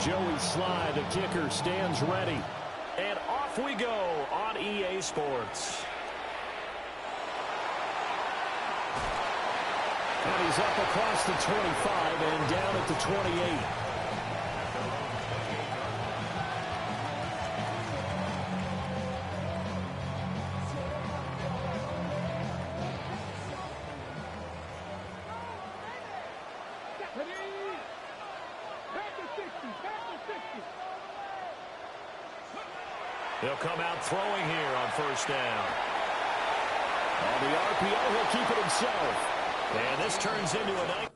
Joey Sly, the kicker, stands ready. And off we go on EA Sports. And he's up across the 25 and down at the 28. He'll come out throwing here on first down. On the RPO, he'll keep it himself. And this turns into a nice...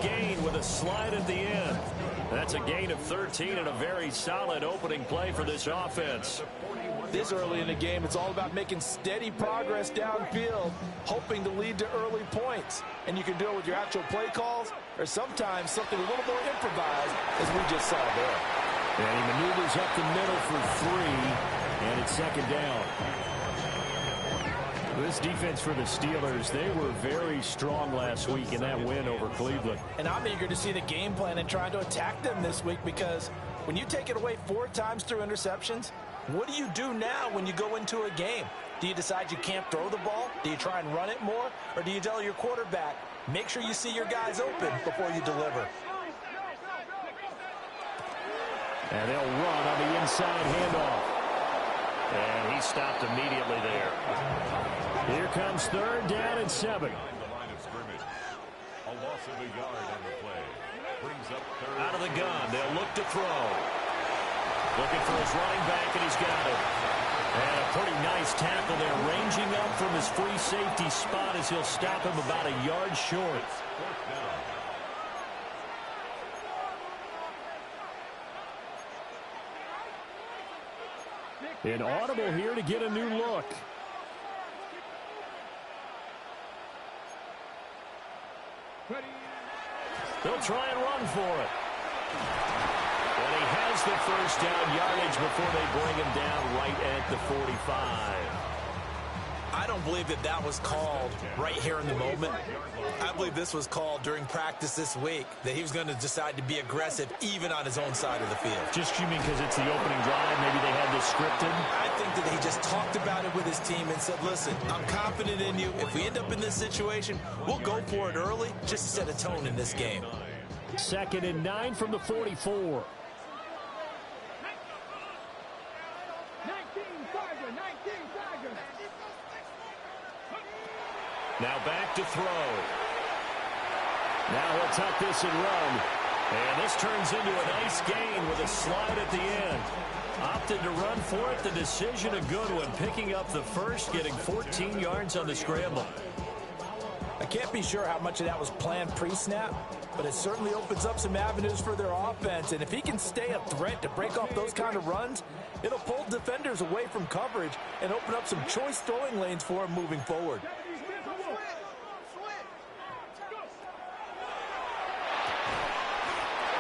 gain with a slide at the end. That's a gain of 13 and a very solid opening play for this offense. This early in the game, it's all about making steady progress downfield, hoping to lead to early points. And you can do it with your actual play calls or sometimes something a little more improvised, as we just saw there. And he maneuvers up the middle for 3, and it's second down. This defense for the Steelers, they were very strong last week in that win over Cleveland. And I'm eager to see the game plan and trying to attack them this week, because when you take it away 4 times through interceptions, what do you do now when you go into a game? Do you decide you can't throw the ball? Do you try and run it more? Or do you tell your quarterback, make sure you see your guys open before you deliver? And they'll run on the inside handoff. And he stopped immediately there. Here comes third down and 7. Out of the gun, they'll look to throw. Looking for his running back, and he's got it. And a pretty nice tackle there, ranging up from his free safety spot as he'll stop him about a yard short. An audible here to get a new look. They'll try and run for it. And he has the first down yardage before they bring him down right at the 45. I don't believe that that was called right here in the moment. I believe this was called during practice this week, that he was going to decide to be aggressive even on his own side of the field. Just you mean because it's the opening drive, maybe they had this scripted? I think that he just talked about it with his team and said, listen, I'm confident in you. If we end up in this situation, we'll go for it early just to set a tone in this game. 2nd and 9 from the 44. Now back to throw. Now he'll tuck this and run. And this turns into a nice gain with a slide at the end. Opted to run for it. The decision a good one. Picking up the first, getting 14 yards on the scramble. I can't be sure how much of that was planned pre-snap, but it certainly opens up some avenues for their offense. And if he can stay a threat to break off those kind of runs, it'll pull defenders away from coverage and open up some choice throwing lanes for him moving forward.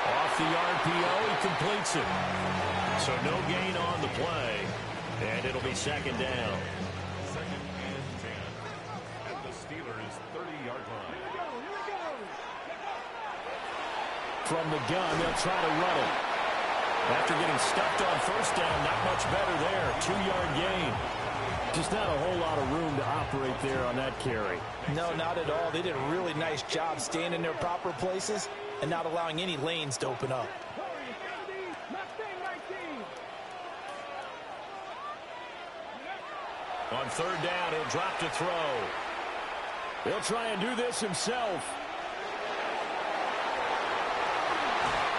Off the RPO, he completes it. So no gain on the play, and it'll be second down. Second and 10 at the Steelers' 30-yard line. From the gun, they'll try to run it. After getting stuffed on first down, not much better there. 2-yard gain. Just not a whole lot of room to operate there on that carry. No, not at all. They did a really nice job staying in their proper places and not allowing any lanes to open up. On third down, he'll drop to throw. He'll try and do this himself.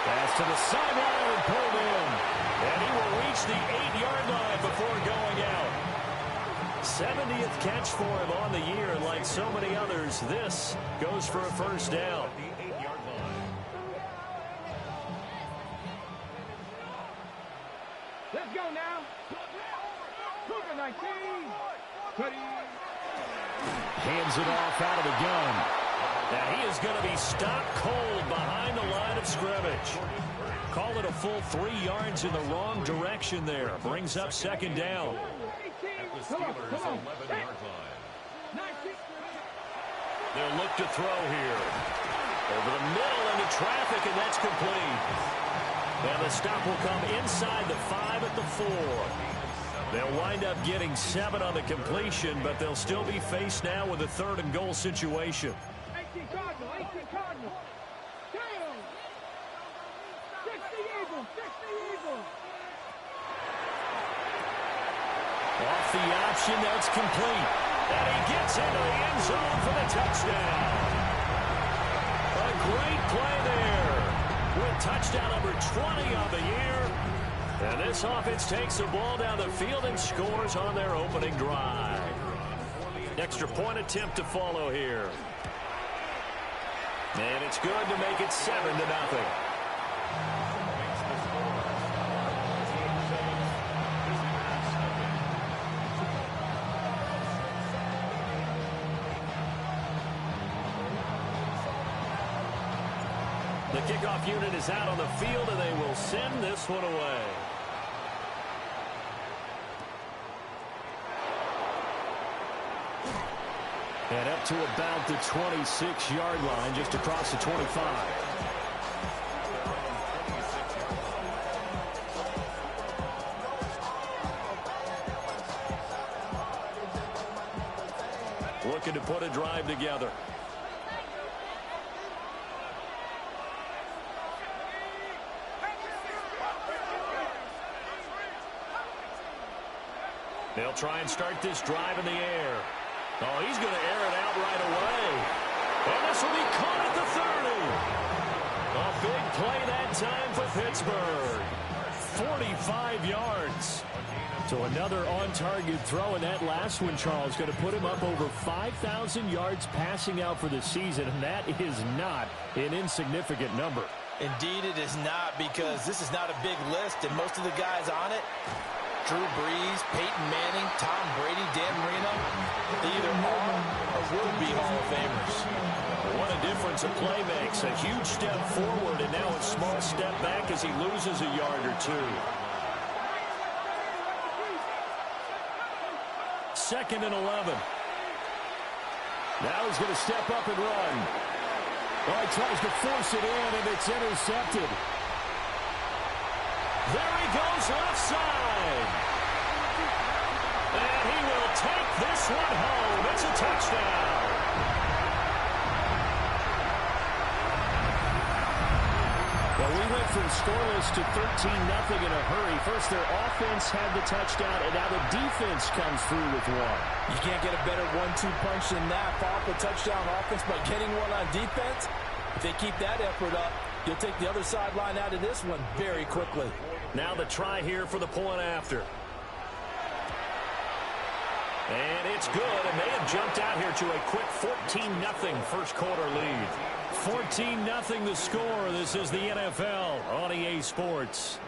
Pass to the sideline and pulled in. And he will reach the 8-yard line before going out. 70th catch for him on the year. And like so many others, this goes for a first down. The 8-yard line. Let's go now. Cougar 19. Hands it off out of the gun. Now he is going to be stopped cold behind the line of scrimmage. Call it a full 3 yards in the wrong direction there. Brings up second down. At the Steelers' 11-yard line. They'll look to throw here. Over the middle into traffic, and that's complete. And the stop will come inside the 5 at the 4. They'll wind up getting 7 on the completion, but they'll still be faced now with a 3rd and goal situation. 18 Cardinal, 18 Cardinal. Damn! 60 Eagles, 60 Eagles. Off the option, that's complete. And he gets into the end zone for the touchdown. A great play there with touchdown number 20 on the year. And this offense takes the ball down the field and scores on their opening drive. Extra point attempt to follow here. And it's good to make it 7-0. The kickoff unit is out on the field, and they will send this one away. And up to about the 26-yard line, just across the 25. Looking to put a drive together. They'll try and start this drive in the air. Oh, he's going to air it out right away. And this will be caught at the 30. A big play that time for Pittsburgh. 45 yards. So another on-target throw, and that last one, Charles, going to put him up over 5,000 yards passing out for the season, and that is not an insignificant number. Indeed it is not, because this is not a big list, and most of the guys on it, Drew Brees, Peyton Manning, Tom Brady, Dan Marino, they either are or will be Hall of Famers. What a difference a play makes. A huge step forward and now a small step back as he loses a yard or two. 2nd and 11. Now he's going to step up and run. Oh, he tries to force it in, and it's intercepted. There he goes left side. And he will take this one home. It's a touchdown. Well, we went from scoreless to 13-0 in a hurry. First, their offense had the touchdown, and now the defense comes through with one. You can't get a better 1-2 punch than that. Follow up a touchdown offense by getting one on defense. If they keep that effort up, you'll take the other sideline out of this one very quickly. Now the try here for the point after. And it's good, and they have jumped out here to a quick 14-0 first quarter lead. 14-0 the score. This is the NFL on EA Sports.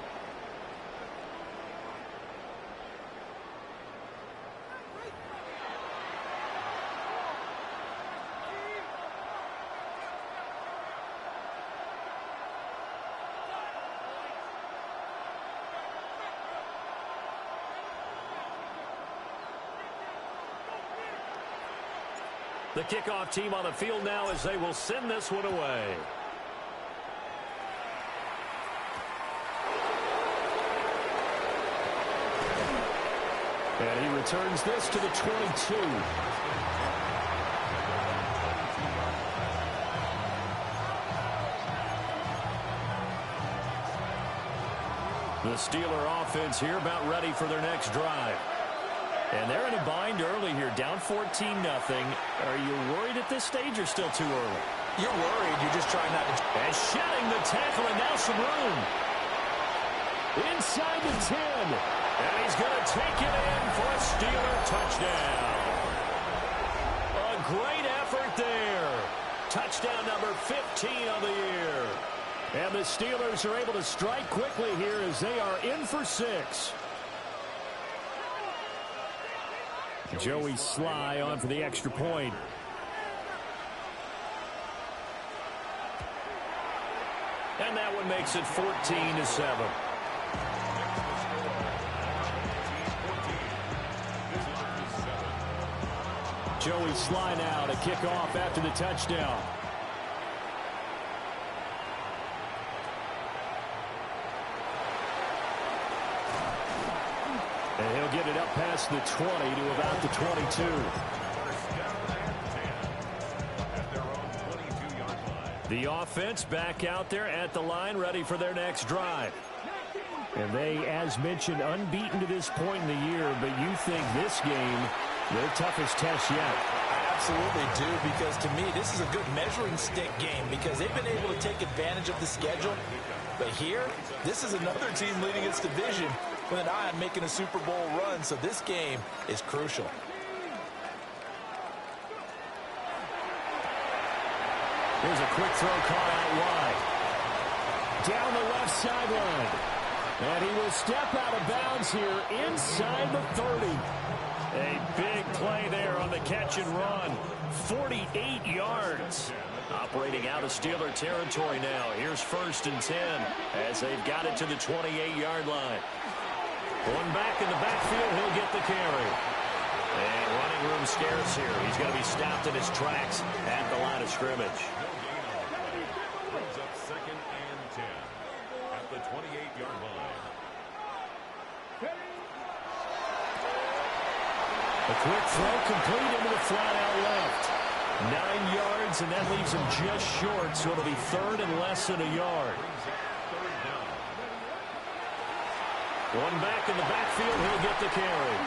The kickoff team on the field now as they will send this one away. And he returns this to the 22. The Steeler offense here about ready for their next drive. And they're in a bind early here, down 14-0. Are you worried at this stage or still too early? You're worried. You're just trying not to. And shedding the tackle, and now some room. Inside the 10. And he's going to take it in for a Steeler touchdown. A great effort there. Touchdown number 15 on the year. And the Steelers are able to strike quickly here as they are in for 6. Joey Sly on for the extra point. And that one makes it 14-7. Joey Sly now to kick off after the touchdown. And he'll get it up past the 20 to about the 22. The offense back out there at the line, ready for their next drive. And they, as mentioned, unbeaten to this point in the year, but you think this game, their toughest test yet? I absolutely do, because to me, this is a good measuring stick game because they've been able to take advantage of the schedule. But here, this is another team leading its division with an eye on making a Super Bowl run, so this game is crucial. Here's a quick throw caught out wide. Down the left sideline. And he will step out of bounds here inside the 30. A big play there on the catch and run. 48 yards. Operating out of Steeler territory now. Here's 1st and 10 as they've got it to the 28-yard line. Going back in the backfield, he'll get the carry. And running room scarce here. He's going to be stopped in his tracks at the line of scrimmage. Brings up 2nd and 10 at the 28-yard line. A quick throw complete into the flat out left. 9 yards, and that leaves him just short, so it'll be 3rd and less than a yard. Going back in the backfield, he'll get the carry.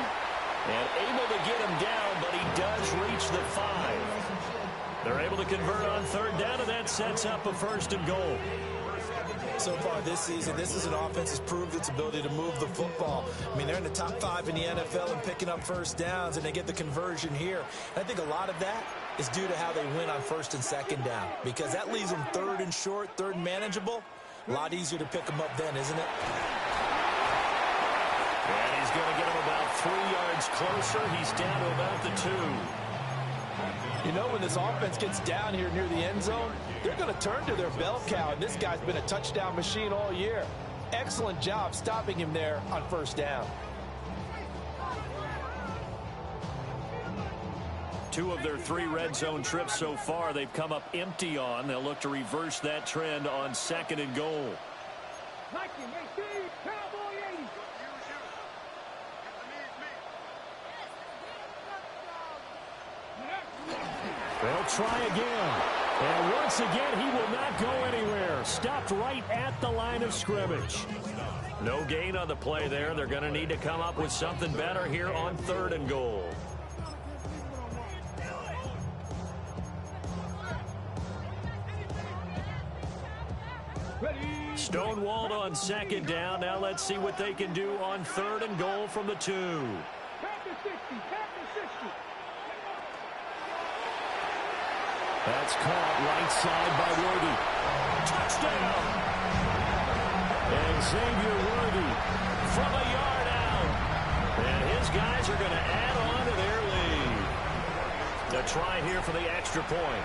And able to get him down, but he does reach the 5. They're able to convert on 3rd down, and that sets up a 1st and goal. So far this season, this is an offense that's proved its ability to move the football. I mean, they're in the top 5 in the NFL in picking up 1st downs, and they get the conversion here. And I think a lot of that is due to how they win on 1st and 2nd down, because that leaves them 3rd and short, 3rd and manageable. A lot easier to pick them up then, isn't it? And he's going to get him about 3 yards closer. He's down to about the 2. You know, when this offense gets down here near the end zone, they're going to turn to their bell cow, and this guy's been a touchdown machine all year. Excellent job stopping him there on 1st down. 2 of their 3 red zone trips so far, they've come up empty on. They'll look to reverse that trend on 2nd and goal. They'll try again. And once again, he will not go anywhere. Stopped right at the line of scrimmage. No gain on the play there. They're going to need to come up with something better here on 3rd and goal. Stonewalled on 2nd down. Now let's see what they can do on 3rd and goal from the 2. That's caught right side by Worthy. Touchdown! And Xavier Worthy from a yard out. And his guys are going to add on to their lead. The try here for the extra point.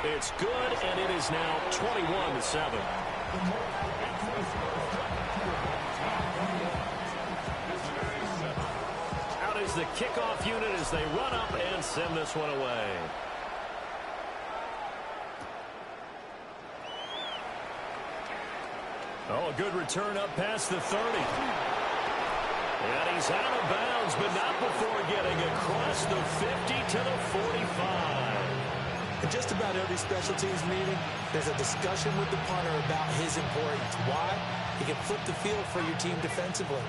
It's good, and it is now 21-7. Out is the kickoff unit as they run up and send this one away. Oh, a good return up past the 30. And he's out of bounds, but not before getting across the 50 to the 45. In just about every special teams meeting, there's a discussion with the punter about his importance. Why? He can flip the field for your team defensively,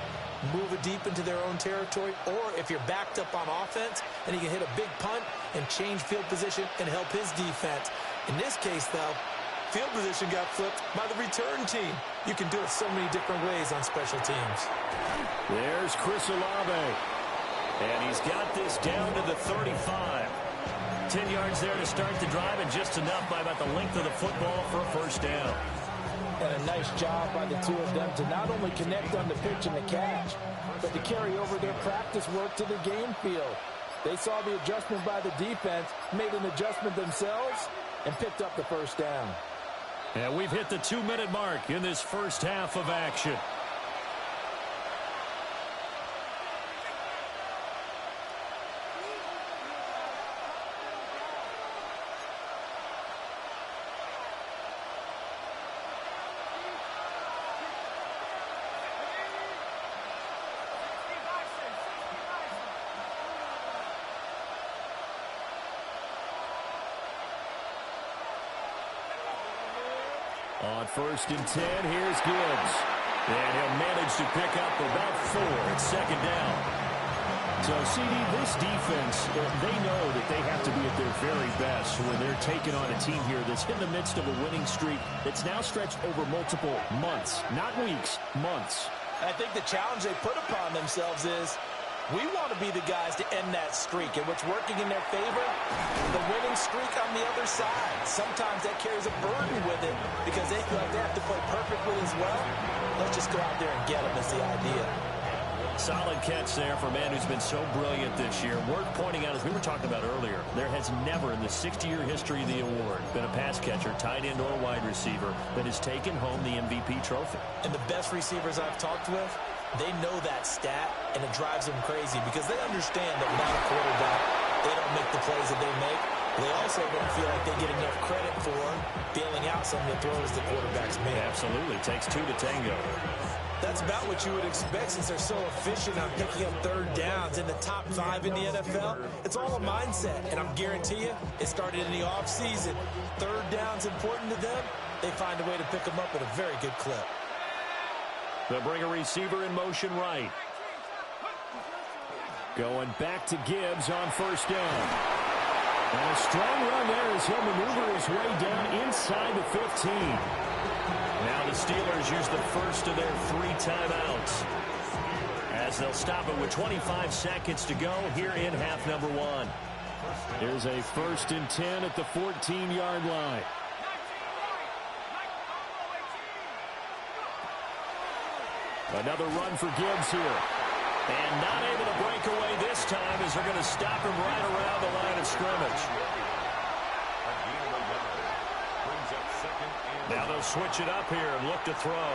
move it deep into their own territory, or if you're backed up on offense, then he can hit a big punt and change field position and help his defense. In this case, though, Field position got flipped by the return team. You can do it so many different ways on special teams. There's Chris Olave. And he's got this down to the 35. 10 yards there to start the drive, and just enough by about the length of the football for a first down. And a nice job by the two of them to not only connect on the pitch and the catch, but to carry over their practice work to the game field. They saw the adjustment by the defense, made an adjustment themselves, and picked up the first down. And we've hit the 2-minute mark in this first half of action. On 1st and 10, here's Gibbs. And he'll manage to pick up about 4 at second down. So, CD, this defense, they know that they have to be at their very best when they're taking on a team here that's in the midst of a winning streak that's now stretched over multiple months, not weeks, months. I think the challenge they put upon themselves is, we want to be the guys to end that streak. And what's working in their favor? The winning streak on the other side. Sometimes that carries a burden with it because they feel like they have to play perfectly as well. Let's just go out there and get them is the idea. Solid catch there for a man who's been so brilliant this year. Worth pointing out, as we were talking about earlier, there has never in the 60-year history of the award been a pass catcher, tight end, or wide receiver that has taken home the MVP trophy. And the best receivers I've talked with, they know that stat, and it drives them crazy because they understand that without a quarterback, they don't make the plays that they make. They also don't feel like they get enough credit for bailing out some of the throws the quarterbacks make. Absolutely. Takes 2 to tango. That's about what you would expect since they're so efficient on picking up third downs in the top 5 in the NFL. It's all a mindset, and I'm guarantee you, it started in the offseason. Third down's important to them. They find a way to pick them up at a very good clip. They'll bring a receiver in motion right. Going back to Gibbs on 1st down. And a strong run there as he'll maneuver his way down inside the 15. Now the Steelers use the first of their 3 timeouts, as they'll stop it with 25 seconds to go here in half number 1. There's a 1st and 10 at the 14-yard line. Another run for Gibbs here. And not able to break away this time as they're going to stop him right around the line of scrimmage. Now they'll switch it up here and look to throw.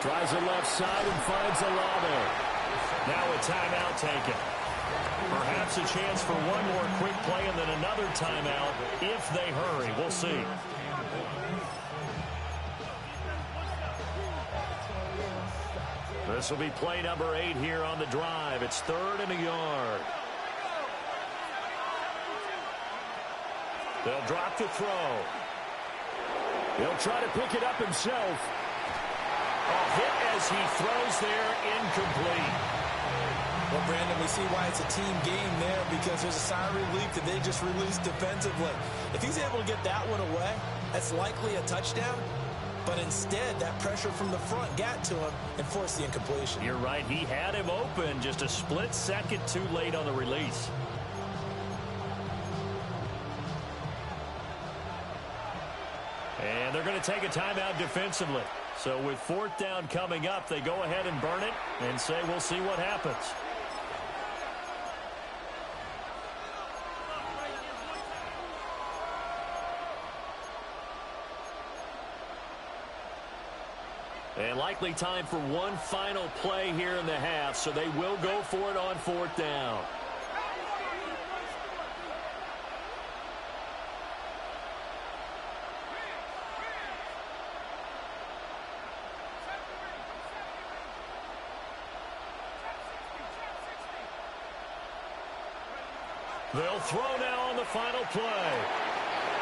Tries the left side and finds Olave. Now a timeout taken. Perhaps a chance for one more quick play and then another timeout if they hurry. We'll see. This will be play number 8 here on the drive. It's 3rd and a yard. They'll drop to throw. He'll try to pick it up himself. A hit as he throws there, incomplete. Well, Brandon, we see why it's a team game there because there's a sigh of relief that they just released defensively. If he's able to get that one away, that's likely a touchdown. But instead, that pressure from the front got to him and forced the incompletion. You're right. He had him open, just a split second too late on the release. And they're going to take a timeout defensively. So with 4th down coming up, they go ahead and burn it and say we'll see what happens. And likely time for one final play here in the half, so they will go for it on 4th down. They'll throw now on the final play.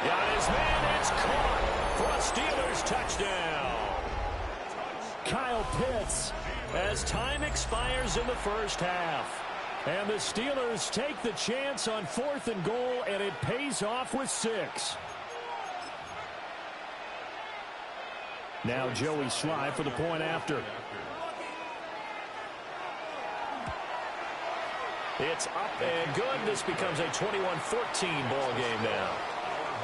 Got his man, it's caught for a Steelers touchdown. Kyle Pitts, as time expires in the first half. And the Steelers take the chance on 4th and goal, and it pays off with 6. Now Joey Sly for the point after. It's up and good. This becomes a 21-14 ball game now.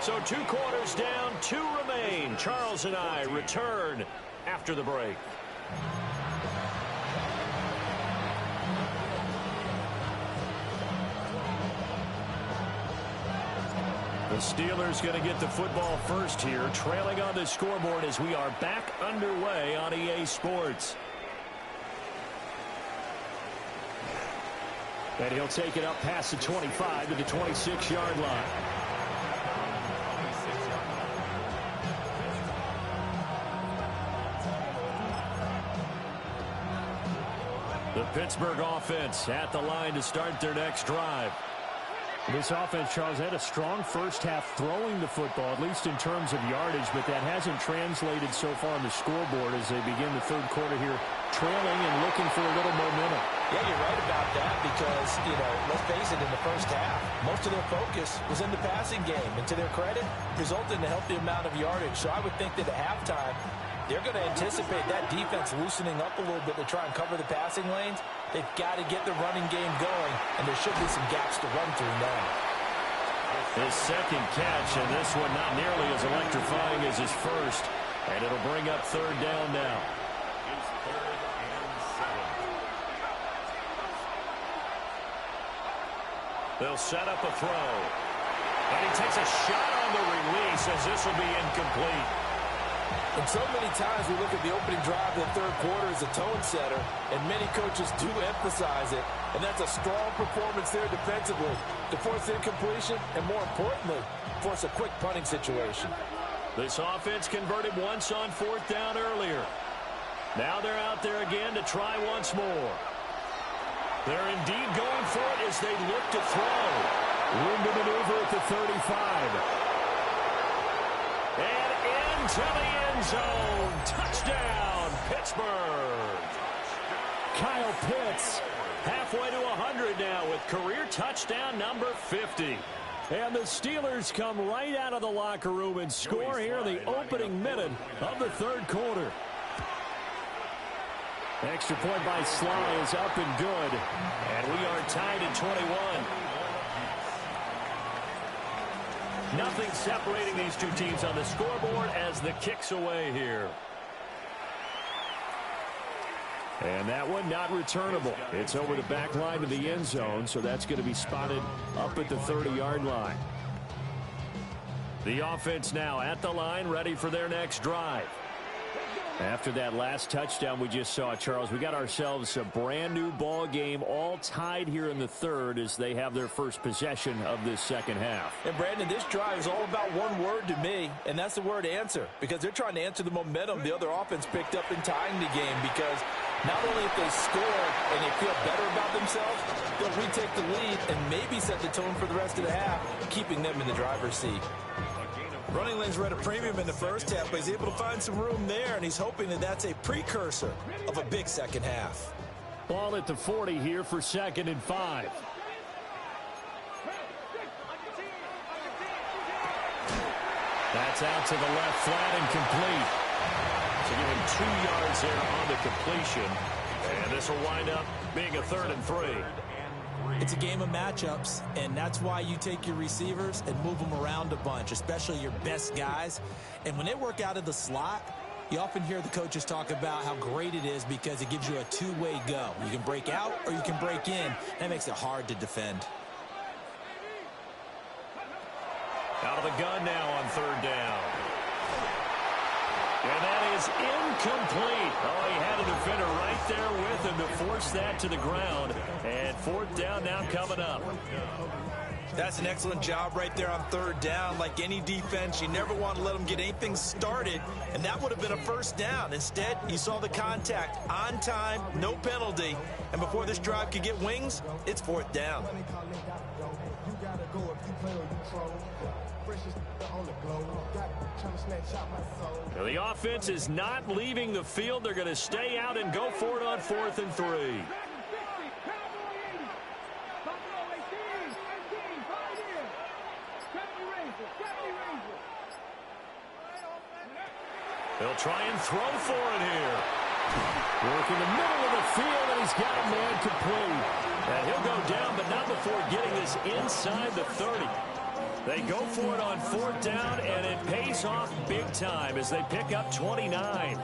So 2 quarters down, 2 remain. Charles and I return after the break. The Steelers going to get the football first here, trailing on the scoreboard as we are back underway on EA Sports. And he'll take it up past the 25 to the 26-yard line. The Pittsburgh offense at the line to start their next drive. This offense, Charles, had a strong first half throwing the football, at least in terms of yardage, but that hasn't translated so far on the scoreboard as they begin the third quarter here, trailing and looking for a little momentum. Yeah, you're right about that because, let's face it, in the first half, most of their focus was in the passing game. And to their credit, resulted in a healthy amount of yardage. So I would think that at halftime, they're going to anticipate that defense loosening up a little bit to try and cover the passing lanes. They've got to get the running game going, and there should be some gaps to run through now. His second catch, and this one not nearly as electrifying as his first. And it'll bring up third down now. It's 3rd and 7. They'll set up a throw. And he takes a shot on the release as this will be incomplete. And so many times we look at the opening drive of the third quarter as a tone setter, and many coaches do emphasize it. And that's a strong performance there defensively to force incompletion and, more importantly, force a quick punting situation. This offense converted once on 4th down earlier. Now they're out there again to try once more. They're indeed going for it as they look to throw. Room to maneuver at the 35. And into the end zone. Touchdown, Pittsburgh. Kyle Pitts halfway to 100 now with career touchdown number 50. And the Steelers come right out of the locker room and score here in the opening minute of the third quarter. Extra point by Sly is up and good. And we are tied at 21. Nothing separating these two teams on the scoreboard as the kick's away here. And that one not returnable. It's over the back line of the end zone, so that's going to be spotted up at the 30-yard line. The offense now at the line, ready for their next drive. After that last touchdown we just saw, Charles, we got ourselves a brand new ball game, all tied here in the third as they have their first possession of this second half. And Brandon, this drive is all about one word to me, and that's the word answer, because they're trying to answer the momentum the other offense picked up in tying the game, because not only if they score and they feel better about themselves, they'll retake the lead and maybe set the tone for the rest of the half, keeping them in the driver's seat. Running lanes were at a premium in the first half, but he's able to find some room there, and he's hoping that that's a precursor of a big second half. Ball at the 40 here for 2nd and 5. That's out to the left, flat and complete. So give him 2 yards there on the completion, and this will wind up being a 3rd and 3. It's a game of matchups, and that's why you take your receivers and move them around a bunch, especially your best guys. And when they work out of the slot, you often hear the coaches talk about how great it is because it gives you a two-way go. You can break out or you can break in. That makes it hard to defend. Out of the gun now on 3rd down. And that is incomplete. Oh, he had a defender right there with him to force that to the ground. And 4th down now coming up. That's an excellent job right there on 3rd down. Like any defense, you never want to let them get anything started, and that would have been a 1st down. Instead, you saw the contact on time, no penalty, and before this drive could get wings, it's 4th down. Now the offense is not leaving the field. They're going to stay out and go for it on 4th and 3. They'll try and throw for it here. Work in the middle of the field, and he's got a man complete. And he'll go down, but not before getting this inside the 30. They go for it on 4th down, and it pays off big time as they pick up 29.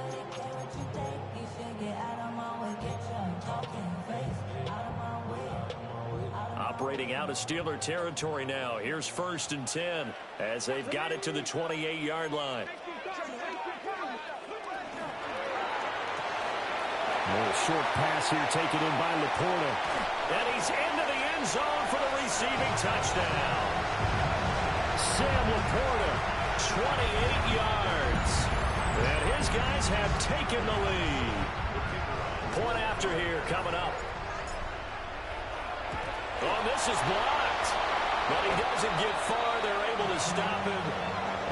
Operating out of Steeler territory now. Here's 1st and 10 as they've got it to the 28-yard line. A little short pass here taken in by Laporta. And he's into the end zone for the receiving touchdown. Sam Laporta, 28 yards. And his guys have taken the lead. Point after here coming up. Oh, this is blocked. But he doesn't get far. They're able to stop him.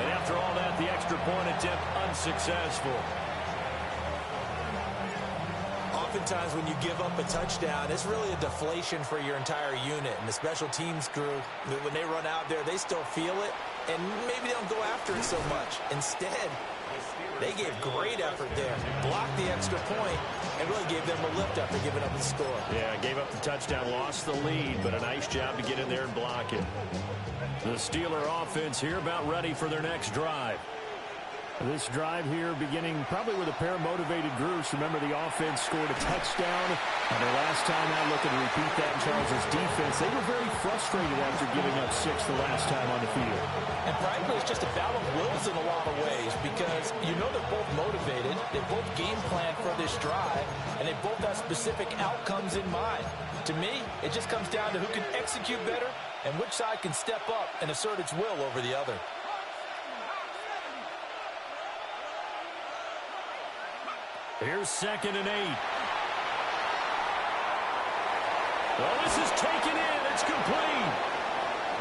And after all that, the extra point attempt unsuccessful. Oftentimes when you give up a touchdown, it's really a deflation for your entire unit. And the special teams crew, when they run out there, they still feel it. And maybe they don't go after it so much. Instead, they gave great effort there. Blocked the extra point and really gave them a lift after giving up the score. Yeah, gave up the touchdown, lost the lead, but a nice job to get in there and block it. The Steeler offense here about ready for their next drive. This drive here beginning probably with a pair of motivated groups. Remember, the offense scored a touchdown. And the last time out, looking to repeat that in Charles' defense, they were very frustrated after giving up 6 the last time on the field. And frankly, it's just a battle of wills in a lot of ways because you know they're both motivated. They both game plan for this drive, and they both have specific outcomes in mind. To me, it just comes down to who can execute better and which side can step up and assert its will over the other. Here's 2nd and 8. Well, this is taken in. It's complete.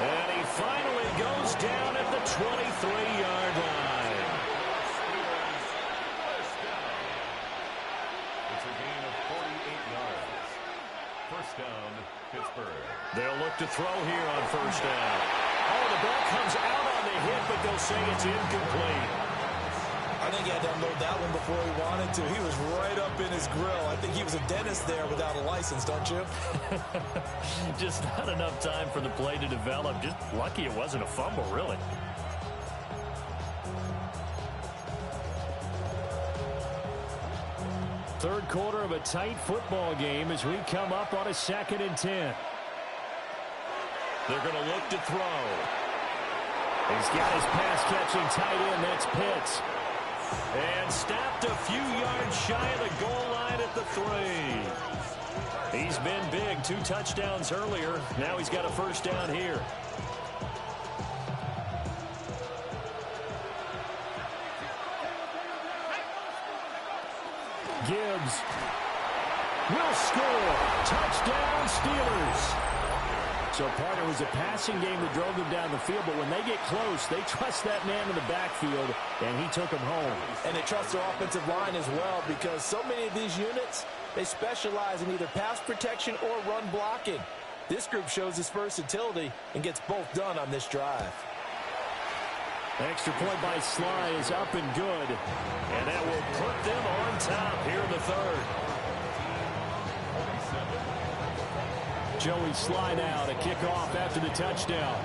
And he finally goes down at the 23-yard line. It's a gain of 48 yards. 1st down, Pittsburgh. They'll look to throw here on 1st down. Oh, the ball comes out on the hit, but they'll say it's incomplete. I think he had to unload that one before he wanted to. He was right up in his grill. I think he was a dentist there without a license, don't you? Just not enough time for the play to develop. Just lucky it wasn't a fumble, really. Third quarter of a tight football game as we come up on a 2nd and 10. They're going to look to throw. He's got his pass-catching tight end. That's Pitts. And stopped a few yards shy of the goal line at the 3. He's been big. 2 touchdowns earlier. Now he's got a 1st down here. Gibbs will score. Touchdown, Steelers. So, partner, it was a passing game that drove them down the field, but when they get close, they trust that man in the backfield, and he took them home. And they trust their offensive line as well because so many of these units, they specialize in either pass protection or run blocking. This group shows its versatility and gets both done on this drive. Extra point by Sly is up and good. And that will put them on top here in the 3rd. Joey Sly now to kick off after the touchdown.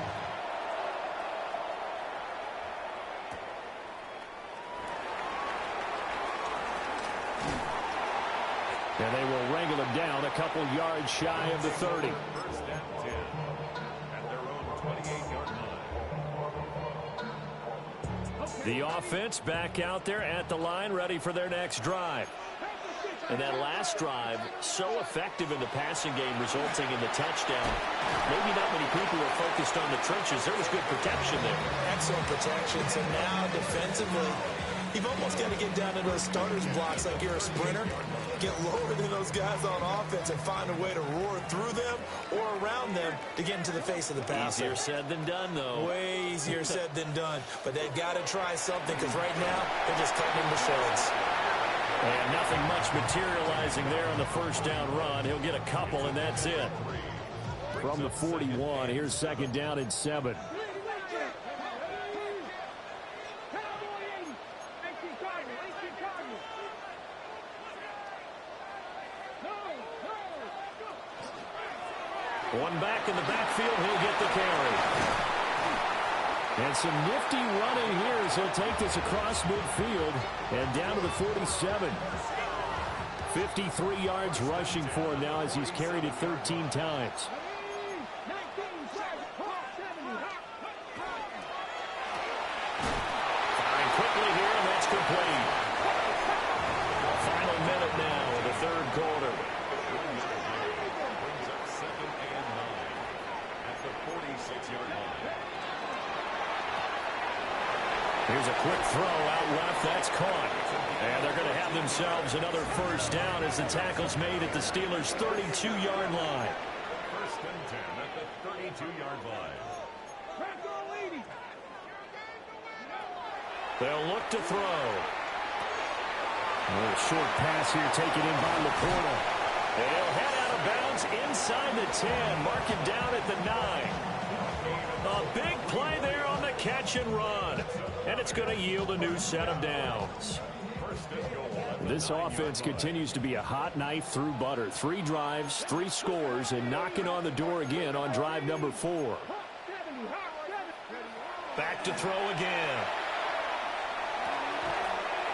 And they will wrangle him down a couple yards shy of the 30. 1st and 10 at their own 28-yard line. The offense back out there at the line, ready for their next drive. And that last drive, so effective in the passing game, resulting in the touchdown. Maybe not many people were focused on the trenches. There was good protection there. Excellent protection. So now defensively, you've almost got to get down to those starters blocks like you're a sprinter. Get lower than those guys on offense and find a way to roar through them or around them to get into the face of the passer. Easier said than done, though. Way easier said than done. But they've got to try something because right now they're just cutting him to shreds. And nothing much materializing there on the 1st down run. He'll get a couple, and that's it. From the 41, here's 2nd down and 7. One back in the backfield. He'll get the carry. And some nifty running here as he'll take this across midfield and down to the 47. 53 yards rushing for him now as he's carried it 13 times. Firing quickly here, and that's complete. Final minute now of the third quarter. Brings up 2nd and 9 at the 46-yard line. Here's a quick throw out left. That's caught. And they're going to have themselves another first down as the tackle's made at the Steelers' 32-yard line. 1st and 10 at the 32-yard line. They'll look to throw. A little short pass here taken in by Laporta. They'll head out of bounds inside the 10. Mark him down at the 9. A big play there on the catch and run. And it's going to yield a new set of downs. This offense continues to be a hot knife through butter. 3 drives, 3 scores, and knocking on the door again on drive number 4. Back to throw again.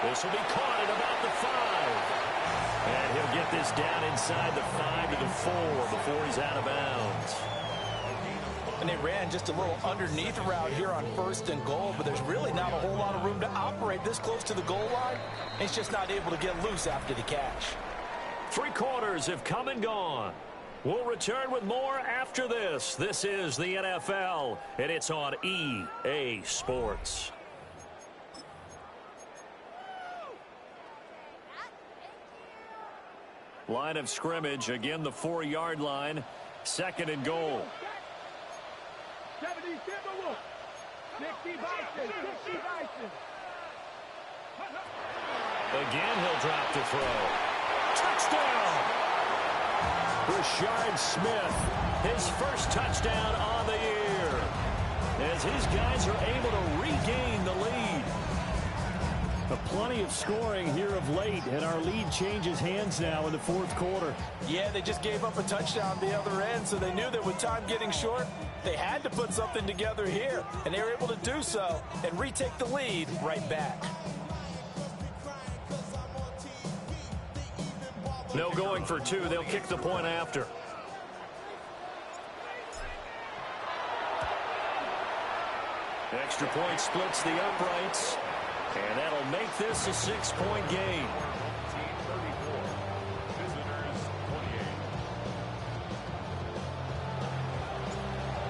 This will be caught at about the 5. And he'll get this down inside the 5 to the 4 before he's out of bounds. And they ran just a little underneath route here on 1st and goal, but there's really not a whole lot of room to operate this close to the goal line. He's just not able to get loose after the catch. 3 quarters have come and gone. We'll return with more after this. This is the NFL, and it's on EA Sports. Line of scrimmage, again the 4-yard line, 2nd and goal. 70 Timberwolves. 60 Bison. 60 Bison. Again, he'll drop to throw. Touchdown! Rashard Smith, His first touchdown on the year. As his guys are able to regain the lead. plenty of scoring here of late, and our lead changes hands now in the 4th quarter. Yeah, they just gave up a touchdown the other end, so they knew that with time getting short, they had to put something together here, and they were able to do so and retake the lead right back. No going for 2. They'll kick the point after. Extra point splits the uprights. And that'll make this a 6-point game.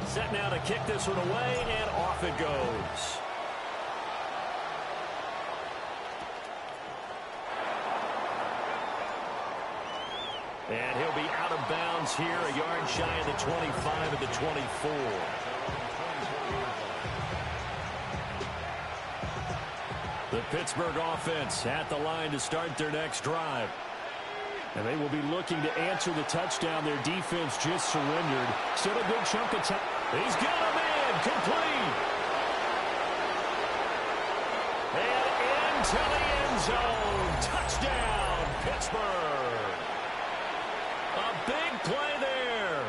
Set now to kick this one away, and off it goes. And he'll be out of bounds here, a yard shy of the 25 at the 24. The Pittsburgh offense at the line to start their next drive. And they will be looking to answer the touchdown their defense just surrendered. Still a good chunk of time. He's got a man complete. And into the end zone. Touchdown, Pittsburgh. A big play there.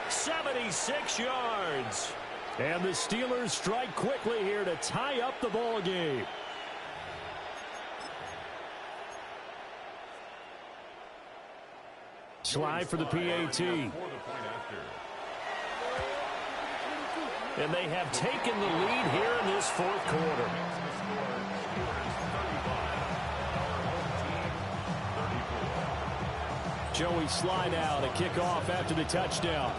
76 yards. And the Steelers strike quickly here to tie up the ball game. Slide for the PAT. And they have taken the lead here in this 4th quarter. Joey slide out, a kickoff after the touchdown.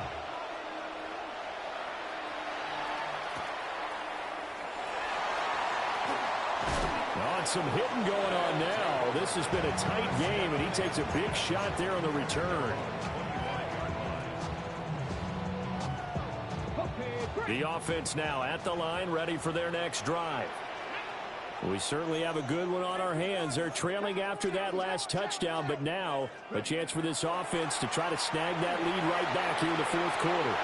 Some hitting going on now. This has been a tight game, and he takes a big shot there on the return. The offense now at the line, ready for their next drive. We certainly have a good one on our hands. They're trailing after that last touchdown, but now a chance for this offense to try to snag that lead right back here in the 4th quarter.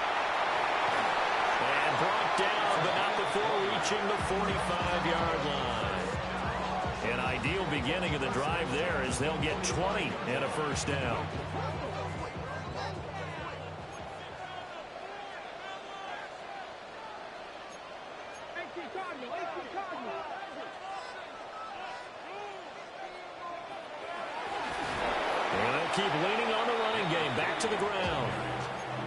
And brought down, but not before reaching the 45-yard line. An ideal beginning of the drive there as they'll get 20 and a first down. And they'll keep leaning on the running game. Back to the ground.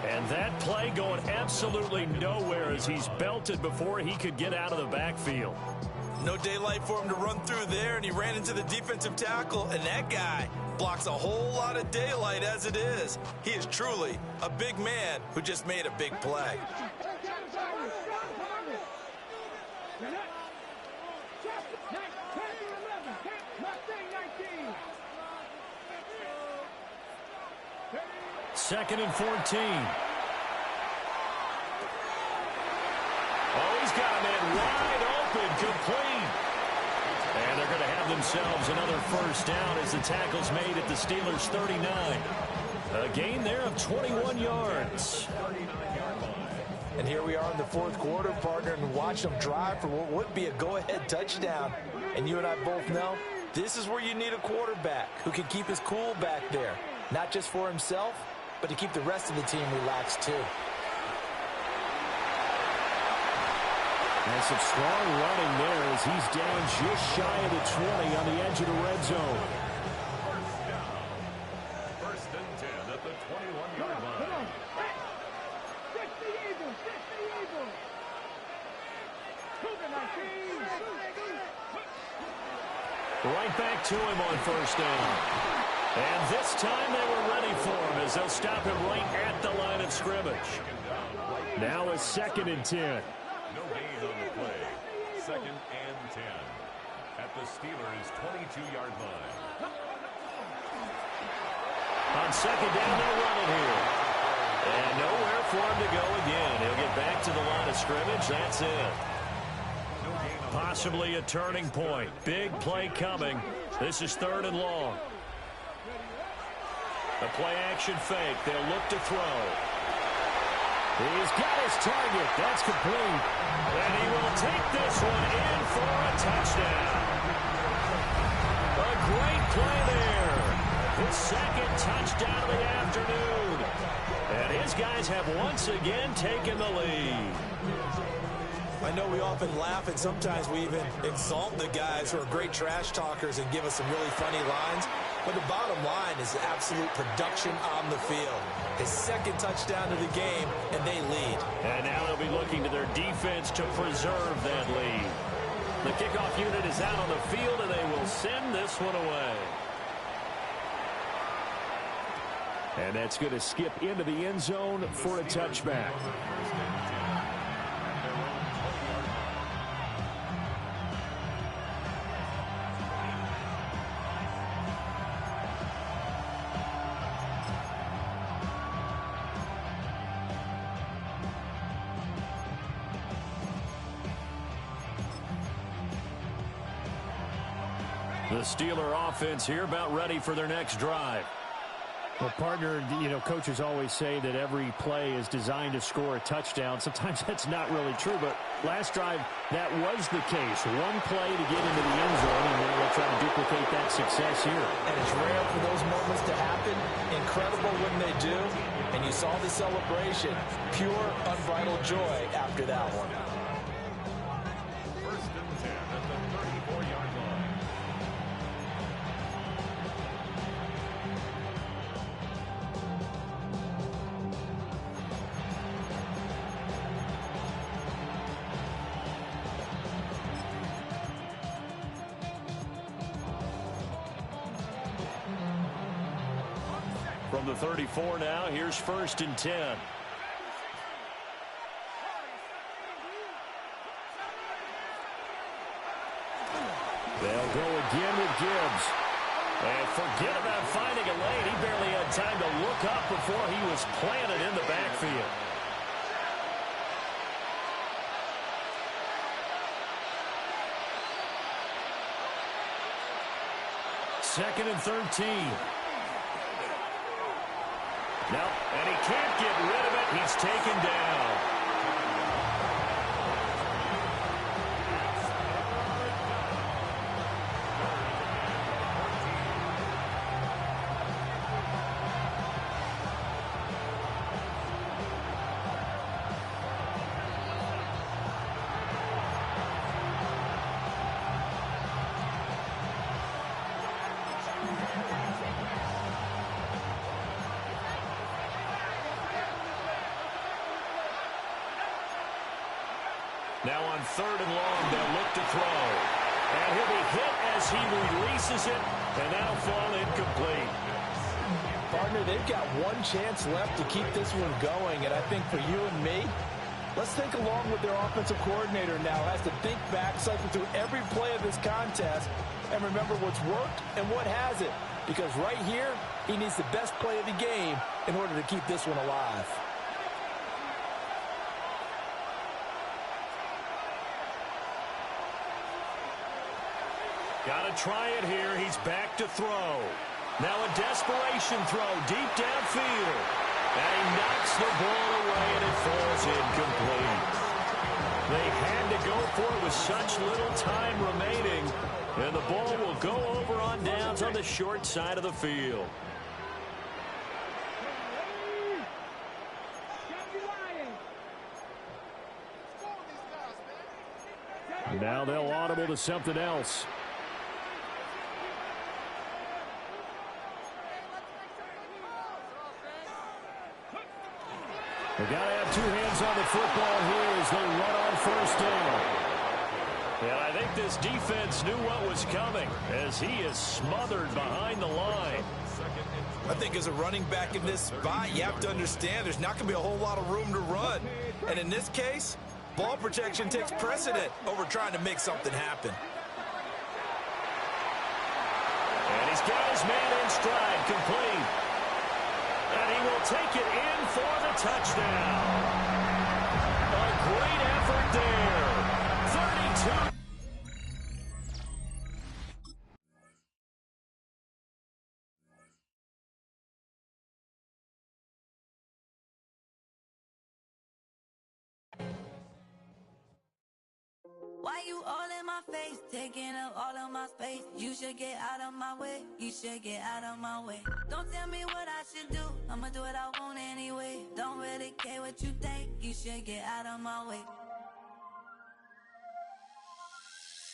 And that play going absolutely nowhere as he's belted before he could get out of the backfield. No daylight for him to run through there, and he ran into the defensive tackle, and that guy blocks a whole lot of daylight as it is. He is truly a big man who just made a big play. Second and 14. Oh, he's got a man wide open, complete. And they're going to have themselves another first down as the tackle's made at the Steelers' 39. A gain there of 21 yards. And here we are in the fourth quarter, partner, and watch them drive for what would be a go-ahead touchdown. And you and I both know this is where you need a quarterback who can keep his cool back there, not just for himself, but to keep the rest of the team relaxed too. And some strong running there as he's down just shy of the 20 on the edge of the red zone. First and 10 at the 21-yard line. Right back to him on first down. And this time they were ready for him as they'll stop him right at the line of scrimmage. Now a second and 10. No gain on the play. Second and 10 at the Steelers' 22-yard line. On second down, they'll run it here. And nowhere for him to go again. He'll get back to the line of scrimmage. That's it. Possibly a turning point. Big play coming. This is third and long. The play-action fake. They'll look to throw. He's got his target. That's complete. And he will take this one in for a touchdown. A great play there. His second touchdown of the afternoon. And his guys have once again taken the lead. I know we often laugh, and sometimes we even exalt the guys who are great trash talkers and give us some really funny lines. But the bottom line is absolute production on the field. His second touchdown of the game, and they lead. And now they'll be looking to their defense to preserve that lead. The kickoff unit is out on the field, and they will send this one away. And that's going to skip into the end zone for a touchback. The Steeler offense here about ready for their next drive. Well, partner, you know, coaches always say that every play is designed to score a touchdown. Sometimes that's not really true, but last drive, that was the case. One play to get into the end zone, and now they'll try to duplicate that success here. And it's rare for those moments to happen. Incredible when they do. And you saw the celebration. Pure, unbridled joy after that one. First and 10 at the 34-yard line. From the 34 now, here's first and 10. They'll go again with Gibbs. And forget about finding a lane. He barely had time to look up before he was planted in the backfield. Second and 13. Nope, and he can't get rid of it. He's taken down. Now on 3rd and long, they'll look to throw. And he'll be hit as he releases it, and that'll fall incomplete. Partner, they've got one chance left to keep this one going, and I think for you and me, let's think along with their offensive coordinator now has to think back, cycle through every play of this contest, and remember what's worked and what hasn't. Because right here, he needs the best play of the game in order to keep this one alive. Got to try it here. He's back to throw. Now a desperation throw deep downfield. And he knocks the ball away, and it falls incomplete. They had to go for it with such little time remaining. And the ball will go over on downs on the short side of the field. Now they'll audible to something else. They got to have two hands on the football here as they run on 1st down. And I think this defense knew what was coming as he is smothered behind the line. I think as a running back in this spot, you have to understand there's not going to be a whole lot of room to run. And in this case, ball protection takes precedent over trying to make something happen. And he's got his man in stride, complete. And he will take it in for the touchdown. A great effort there. 32. Why you all in my face, taking up all of my space? You should get out of my way, you should get out of my way. Don't tell me what I should do, I'ma do what I want anyway. Don't really care what you think, you should get out of my way.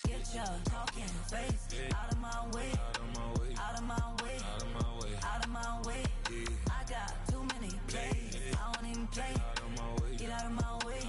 Get your talking face out of my way, out of my way, out of my way, out of my way, out of my way. I got too many plays, I don't even play. Get out of my way.